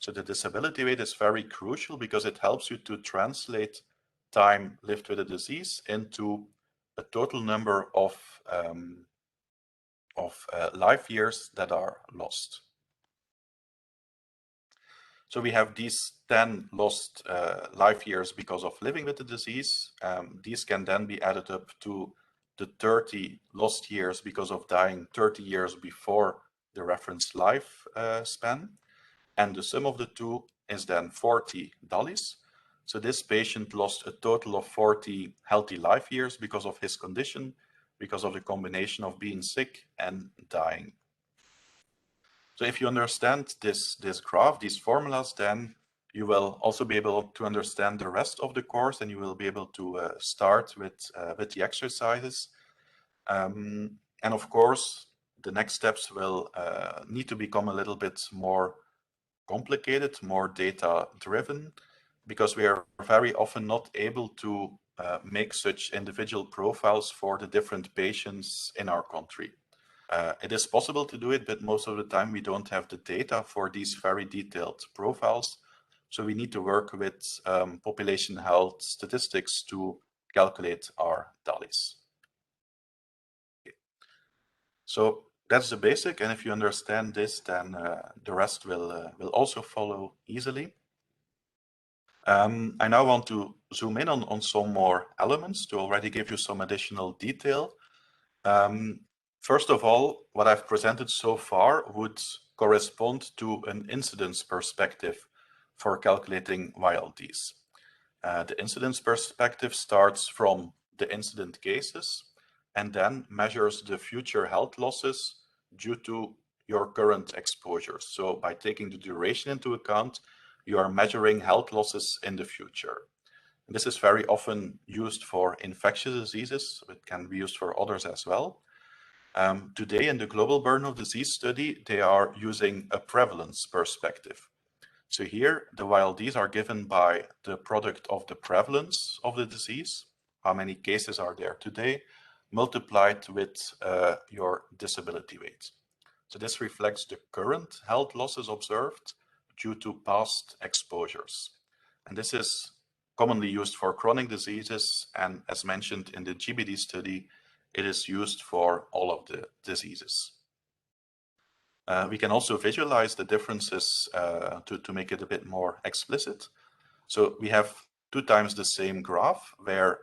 A: So the disability rate is very crucial because it helps you to translate time lived with a disease into a total number of life years that are lost. So we have these 10 lost life years because of living with the disease. These can then be added up to the 30 lost years because of dying 30 years before the reference life span. And the sum of the two is then 40 DALYs. So this patient lost a total of 40 healthy life years because of his condition, because of the combination of being sick and dying. So if you understand this graph, these formulas, then you will also be able to understand the rest of the course, and you will be able to start with the exercises. And of course, the next steps will need to become a little bit more complicated, more data-driven, because we are very often not able to make such individual profiles for the different patients in our country. It is possible to do it, but most of the time we don't have the data for these very detailed profiles. So we need to work with population health statistics to calculate our DALYs. Okay. So that's the basic, and if you understand this, then the rest will also follow easily. I now want to zoom in on some more elements to already give you some additional detail. First of all, what I've presented so far would correspond to an incidence perspective for calculating YLDs. The incidence perspective starts from the incident cases and then measures the future health losses due to your current exposure. So by taking the duration into account, you are measuring health losses in the future. And this is very often used for infectious diseases. It can be used for others as well. Today in the global burden of disease study, they are using a prevalence perspective. So here the YLDs are given by the product of the prevalence of the disease, how many cases are there today, multiplied with your disability rate. So this reflects the current health losses observed due to past exposures. And this is commonly used for chronic diseases, and as mentioned in the GBD study, it is used for all of the diseases. We can also visualize the differences to make it a bit more explicit. So we have 2 times the same graph where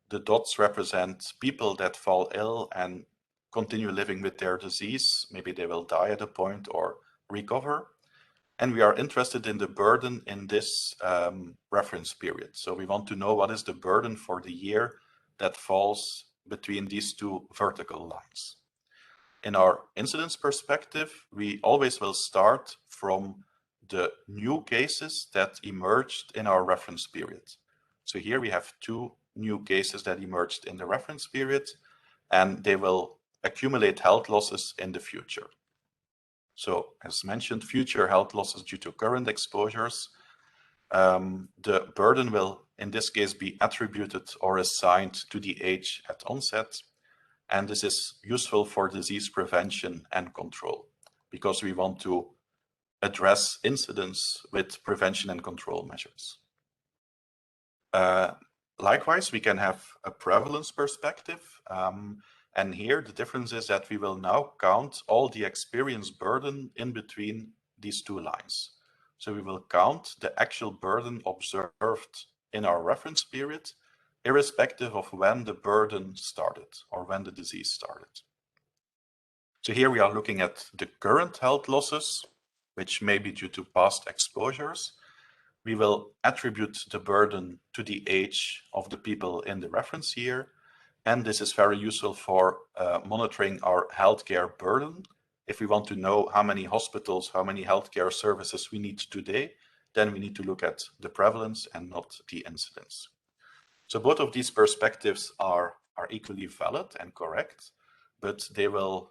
A: the dots represent people that fall ill and continue living with their disease. Maybe they will die at a point or recover. And we are interested in the burden in this reference period. So we want to know what is the burden for the year that falls between these 2 vertical lines. In our incidence perspective, we always will start from the new cases that emerged in our reference period. So here we have 2 new cases that emerged in the reference period, and they will accumulate health losses in the future. So as mentioned, future health losses due to current exposures, the burden will in this case be attributed or assigned to the age at onset. And this is useful for disease prevention and control because we want to address incidence with prevention and control measures. Likewise, we can have a prevalence perspective. And here the difference is that we will now count all the experience burden in between these 2 lines. So we will count the actual burden observed in our reference period, irrespective of when the burden started or when the disease started. So here we are looking at the current health losses, which may be due to past exposures. We will attribute the burden to the age of the people in the reference year. And this is very useful for monitoring our healthcare burden. If we want to know how many hospitals, how many healthcare services we need today, then we need to look at the prevalence and not the incidence. So both of these perspectives are equally valid and correct, but they will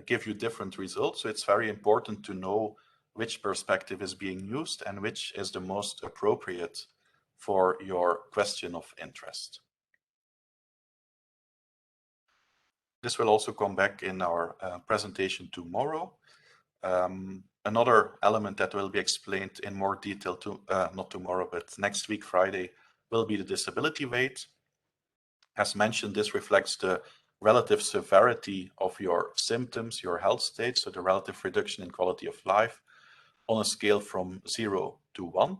A: give you different results. So it's very important to know which perspective is being used and which is the most appropriate for your question of interest. This will also come back in our presentation tomorrow. Another element that will be explained in more detail, not tomorrow, but next week, Friday, will be the disability rate. As mentioned, this reflects the relative severity of your symptoms, your health state, so the relative reduction in quality of life on a scale from 0 to 1,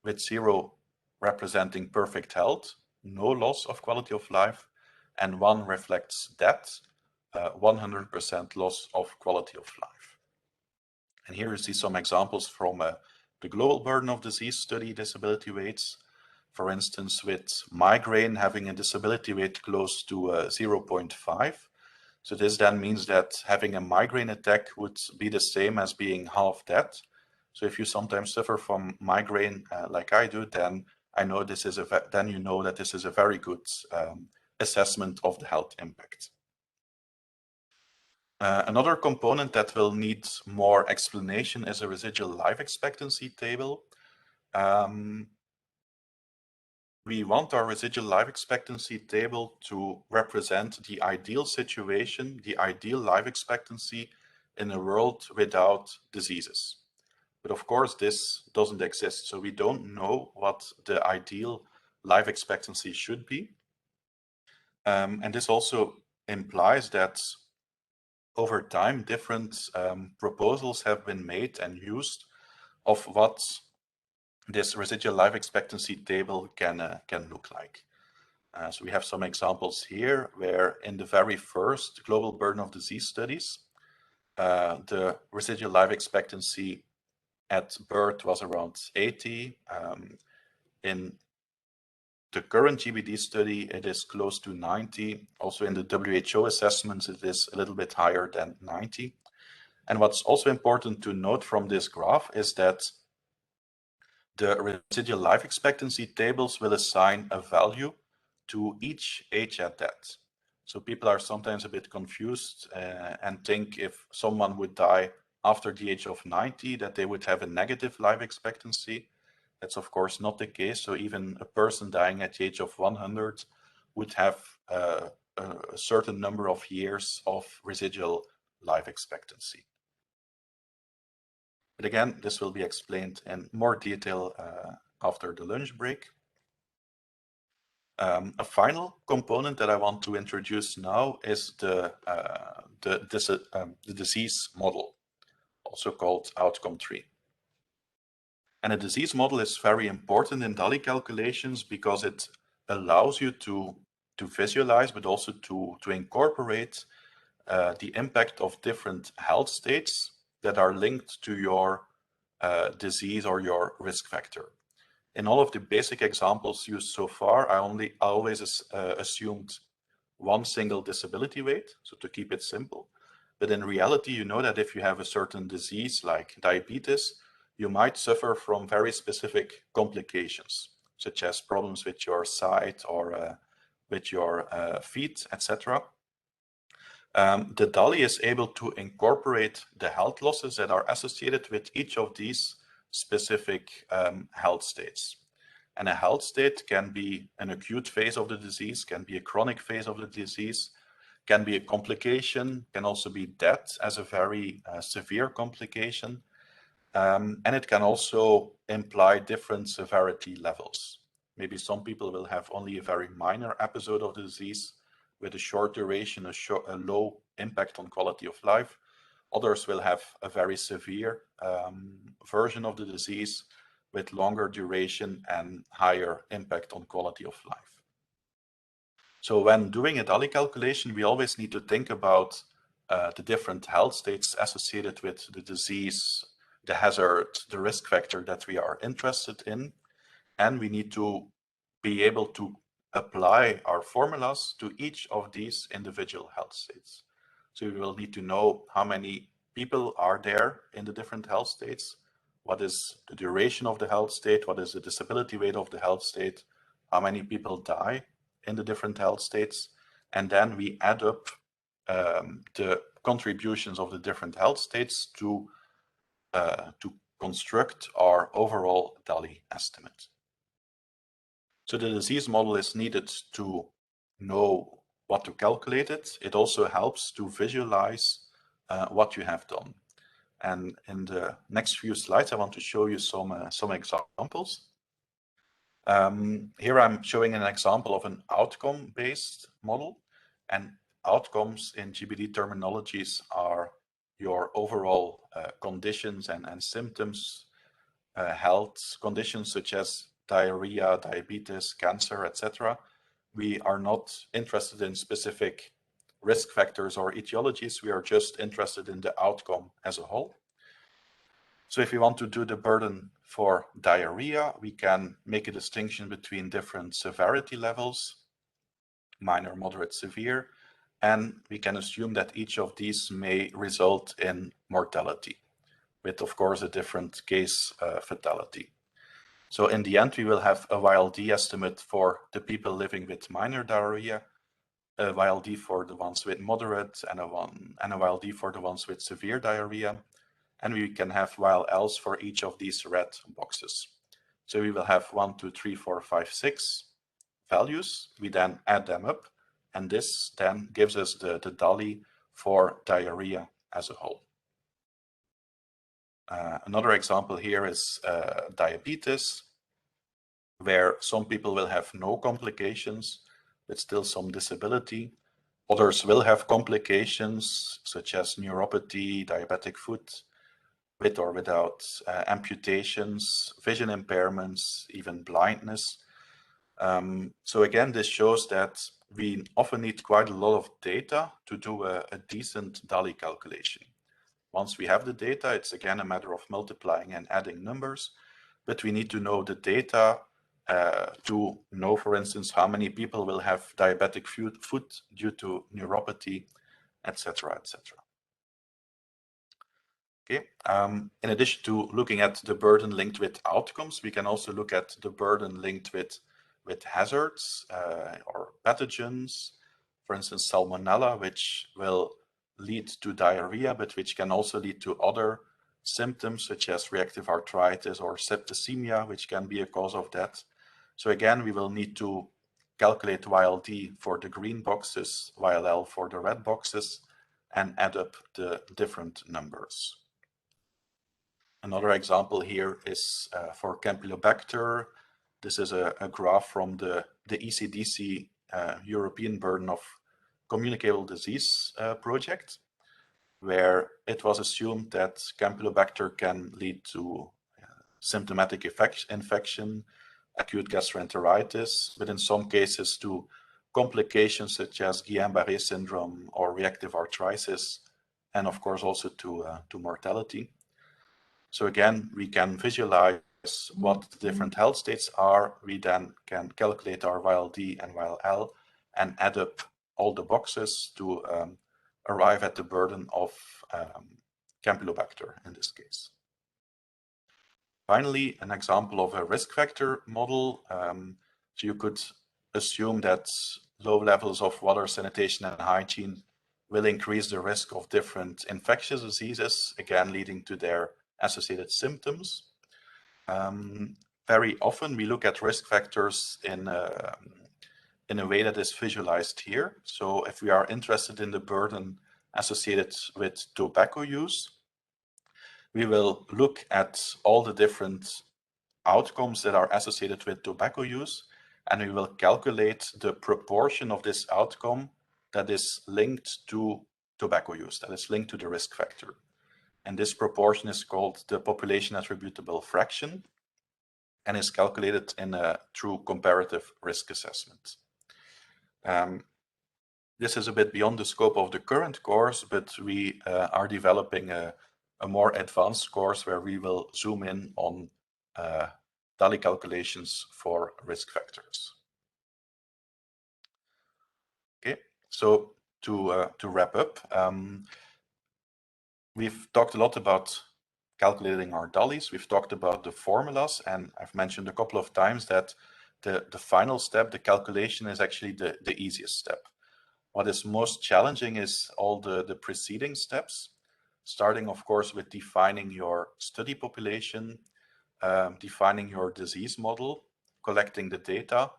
A: with 0 representing perfect health, no loss of quality of life, and 1 reflects death, 100% loss of quality of life. And here you see some examples from the global burden of disease study disability rates. for instance, with migraine having a disability rate close to 0.5. So this then means that having a migraine attack would be the same as being half dead. So if you sometimes suffer from migraine like I do, then I know this is then you know that this is a very good assessment of the health impact. Another component that will need more explanation is a residual life expectancy table. We want our residual life expectancy table to represent the ideal situation, the ideal life expectancy in a world without diseases. But of course, this doesn't exist, so we don't know what the ideal life expectancy should be. And this also implies that over time, different proposals have been made and used of what this residual life expectancy table can look like. So we have some examples here where in the very first global burden of disease studies, the residual life expectancy at birth was around 80. In the current GBD study, it is close to 90. Also in the WHO assessments, it is a little bit higher than 90. And what's also important to note from this graph is that the residual life expectancy tables will assign a value to each age at death. So people are sometimes a bit confused and think if someone would die after the age of 90, that they would have a negative life expectancy. That's of course not the case. So even a person dying at the age of 100 would have a certain number of years of residual life expectancy. But again, this will be explained in more detail after the lunch break. A final component that I want to introduce now is the disease model, also called outcome tree. And a disease model is very important in DALY calculations because it allows you to visualize, but also to incorporate the impact of different health states that are linked to your disease or your risk factor. In all of the basic examples used so far, I always assumed one single disability rate, so to keep it simple. But in reality, you know that if you have a certain disease like diabetes, you might suffer from very specific complications, such as problems with your sight or with your feet, etc. The DALY is able to incorporate the health losses that are associated with each of these specific health states. And a health state can be an acute phase of the disease, can be a chronic phase of the disease, can be a complication, can also be death as a very severe complication. And it can also imply different severity levels. Maybe some people will have only a very minor episode of the disease with a short duration, a low impact on quality of life. Others will have a very severe version of the disease with longer duration and higher impact on quality of life. So when doing a DALY calculation, we always need to think about the different health states associated with the disease, the hazard, the risk factor that we are interested in. And we need to be able to apply our formulas to each of these individual health states. So we will need to know how many people are there in the different health states, what is the duration of the health state, what is the disability rate of the health state, how many people die in the different health states, and then we add up the contributions of the different health states to construct our overall DALY estimate. So the disease model is needed to know what to calculate it. It also helps to visualize what you have done. And in the next few slides, I want to show you some examples. Here I'm showing an example of an outcome-based model. And outcomes in GBD terminologies are your overall conditions and symptoms, health conditions such as diarrhea, diabetes, cancer, etc. We are not interested in specific risk factors or etiologies. We are just interested in the outcome as a whole. So if we want to do the burden for diarrhea, we can make a distinction between different severity levels, minor, moderate, severe, and we can assume that each of these may result in mortality, with of course a different case fatality. So in the end, we will have a YLD estimate for the people living with minor diarrhea, a YLD for the ones with moderate, and a YLD for the ones with severe diarrhea. And we can have YLLs for each of these red boxes. So we will have 1, 2, 3, 4, 5, 6 values. We then add them up, and this then gives us the DALY for diarrhea as a whole. Another example here is diabetes, where some people will have no complications, but still some disability. Others will have complications such as neuropathy, diabetic foot, with or without amputations, vision impairments, even blindness. So again, this shows that we often need quite a lot of data to do a decent DALY calculation. Once we have the data, it's again a matter of multiplying and adding numbers, but we need to know the data to know, for instance, how many people will have diabetic foot due to neuropathy, etc., etc. Okay. In addition to looking at the burden linked with outcomes, we can also look at the burden linked with hazards or pathogens, for instance, salmonella, which will lead to diarrhea, but which can also lead to other symptoms such as reactive arthritis or septicemia, which can be a cause of that. So again, we will need to calculate YLD for the green boxes, YLL for the red boxes, and add up the different numbers. Another example here is for Campylobacter. This is a graph from the ECDC European Burden of Communicable Disease project, where it was assumed that Campylobacter can lead to symptomatic infection, acute gastroenteritis, but in some cases to complications such as Guillain-Barré syndrome or reactive arthritis, and of course also to mortality. So again, we can visualize what the different health states are. We then can calculate our YLD and YLL and add up all the boxes to arrive at the burden of Campylobacter in this case. Finally, an example of a risk factor model. So you could assume that low levels of water, sanitation, and hygiene will increase the risk of different infectious diseases, again leading to their associated symptoms. Very often we look at risk factors in a way that is visualized here. So if we are interested in the burden associated with tobacco use, we will look at all the different outcomes that are associated with tobacco use, and we will calculate the proportion of this outcome that is linked to tobacco use, that is linked to the risk factor. And this proportion is called the population attributable fraction and is calculated in through comparative risk assessment. This is a bit beyond the scope of the current course, but we are developing a more advanced course where we will zoom in on DALY calculations for risk factors. Okay, so to wrap up, we've talked a lot about calculating our DALYs. We've talked about the formulas, and I've mentioned a couple of times that the final step, the calculation, is actually the easiest step. What is most challenging is all the preceding steps, starting, of course, with defining your study population, defining your disease model, collecting the data,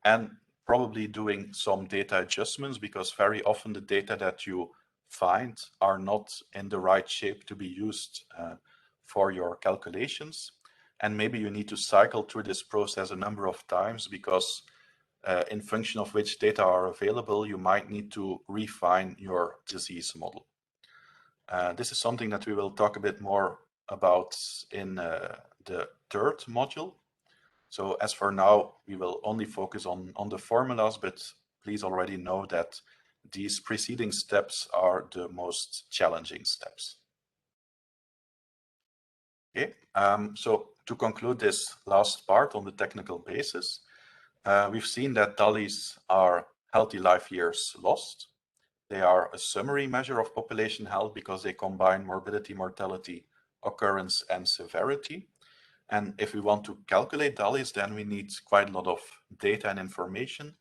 A: and probably doing some data adjustments, because very often the data that you find are not in the right shape to be used for your calculations. And maybe you need to cycle through this process a number of times, because in function of which data are available, you might need to refine your disease model. This is something that we will talk a bit more about in the third module. So as for now, we will only focus on the formulas, but please already know that these preceding steps are the most challenging steps. Okay, so to conclude this last part on the technical basis, we've seen that DALYs are healthy life years lost. They are a summary measure of population health because they combine morbidity, mortality, occurrence, and severity. And if we want to calculate DALYs, then we need quite a lot of data and information.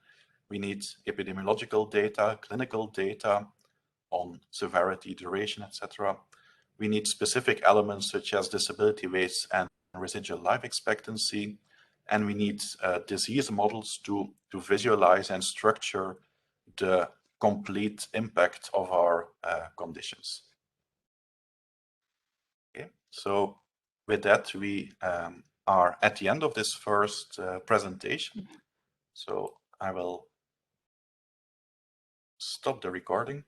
A: We need epidemiological data, clinical data on severity, duration, etc. We need specific elements such as disability weights and residual life expectancy. And we need disease models to visualize and structure the complete impact of our conditions. Okay, so with that, we are at the end of this first presentation. So I will stop the recording.